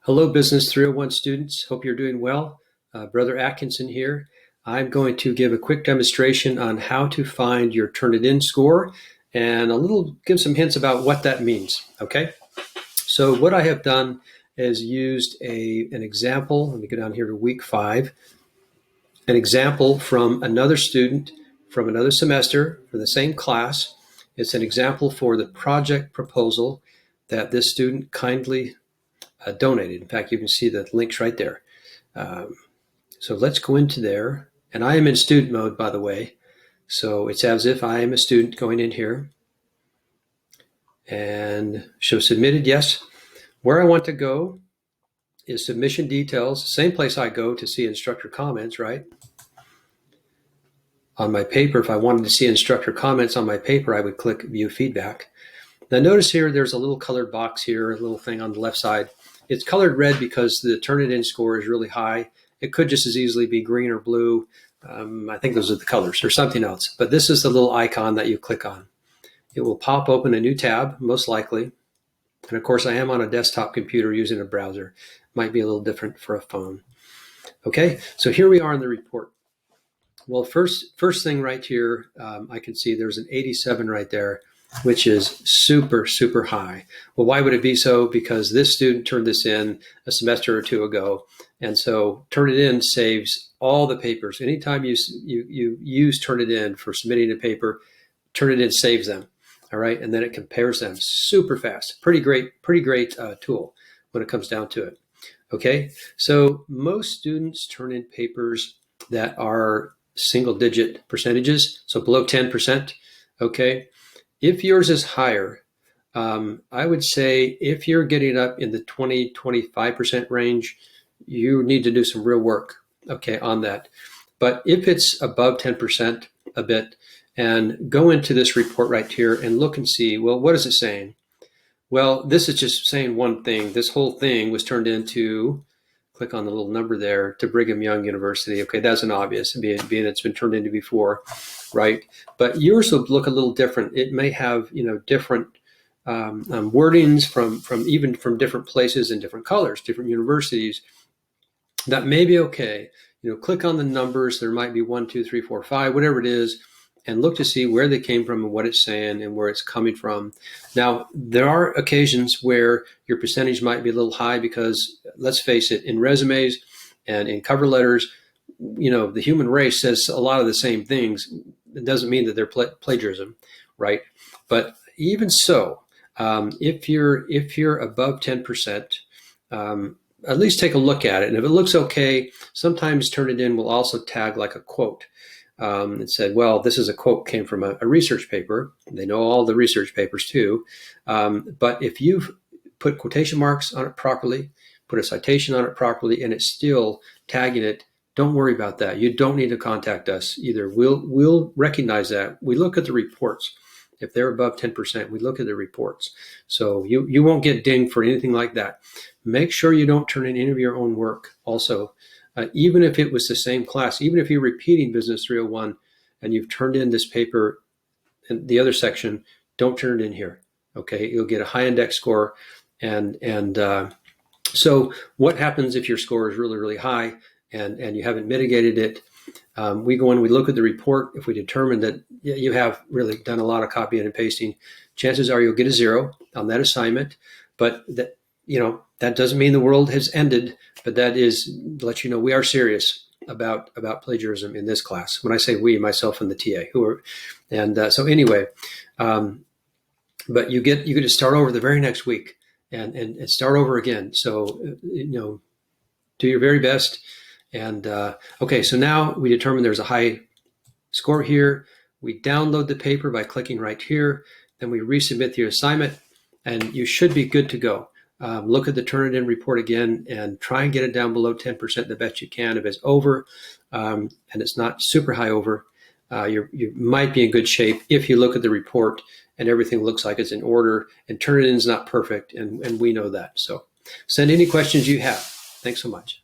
Hello, Business 301 students. Hope you're doing well. Brother Atkinson here. I'm going to give a quick demonstration on how to find your Turnitin score and give some hints about what that means, okay? So what I have done is used an example. Let me go down here to week 5. An example from another student from another semester for the same class. It's an example for the project proposal that this student kindly donated. In fact, you can see the links right there. So let's go into there. And I am in student mode, by the way. So it's as if I am a student going in here. And show submitted, yes. Where I want to go is submission details. Same place I go to see instructor comments, right? On my paper, if I wanted to see instructor comments on my paper, I would click view feedback. Now notice here, there's a little colored box here, a little thing on the left side. It's colored red because the Turnitin score is really high. It could just as easily be green or blue. I think those are the colors or something else. But this is the little icon that you click on. It will pop open a new tab, most likely. And of course, I am on a desktop computer using a browser. Might be a little different for a phone. Okay, so here we are in the report. Well, first thing right here, I can see there's an 87 right there, which is super, super high. Well, why would it be so? Because this student turned this in a semester or two ago. And so Turnitin saves all the papers. Anytime you use Turnitin for submitting a paper, Turnitin saves them. All right. And then it compares them super fast. Pretty great tool when it comes down to it. Okay. So most students turn in papers that are single digit percentages. So below 10%. Okay. If yours is higher, I would say if you're getting up in the 20-25% range, you need to do some real work, okay, on that. But if it's above 10% a bit, and go into this report right here and look and see, well, what is it saying? Well, this is just saying one thing. This whole thing was turned into, click on the little number there, to Brigham Young University. Okay, that's an obvious, being it's been turned into before, right? But yours will look a little different. It may have, different wordings from different places and different colors, different universities. That may be okay. Click on the numbers. There might be 1, 2, 3, 4, 5, whatever it is, and look to see where they came from and what it's saying and where it's coming from. Now, there are occasions where your percentage might be a little high because, let's face it, in resumes and in cover letters, the human race says a lot of the same things. It doesn't mean that they're plagiarism, right? But even so, if you're above 10%, at least take a look at it. And if it looks okay, sometimes Turnitin will also tag like a quote. It said, well, this is a quote came from a research paper. They know all the research papers too. But if you've put quotation marks on it properly, put a citation on it properly, and it's still tagging it, don't worry about that. You don't need to contact us either. We'll recognize that. We look at the reports. If they're above 10%, we look at the reports. So you won't get dinged for anything like that. Make sure you don't turn in any of your own work also. Even if it was the same class, even if you're repeating Business 301 and you've turned in this paper in the other section, don't turn it in here, okay? You'll get a high index score. So what happens if your score is really, really high and you haven't mitigated it? We go in, we look at the report. If we determine that you have really done a lot of copying and pasting, chances are you'll get a 0 on that assignment. But that doesn't mean the world has ended, but that is to let you know we are serious about plagiarism in this class. When I say we, myself and the TA, so anyway, but you get to start over the very next week and start over again. So do your very best. And okay, so now we determine there's a high score here. We download the paper by clicking right here. Then we resubmit the assignment, and you should be good to go. Look at the Turnitin report again and try and get it down below 10% the best you can. If it's over and it's not super high over, you might be in good shape if you look at the report and everything looks like it's in order. And Turnitin is not perfect, and we know that. So send any questions you have. Thanks so much.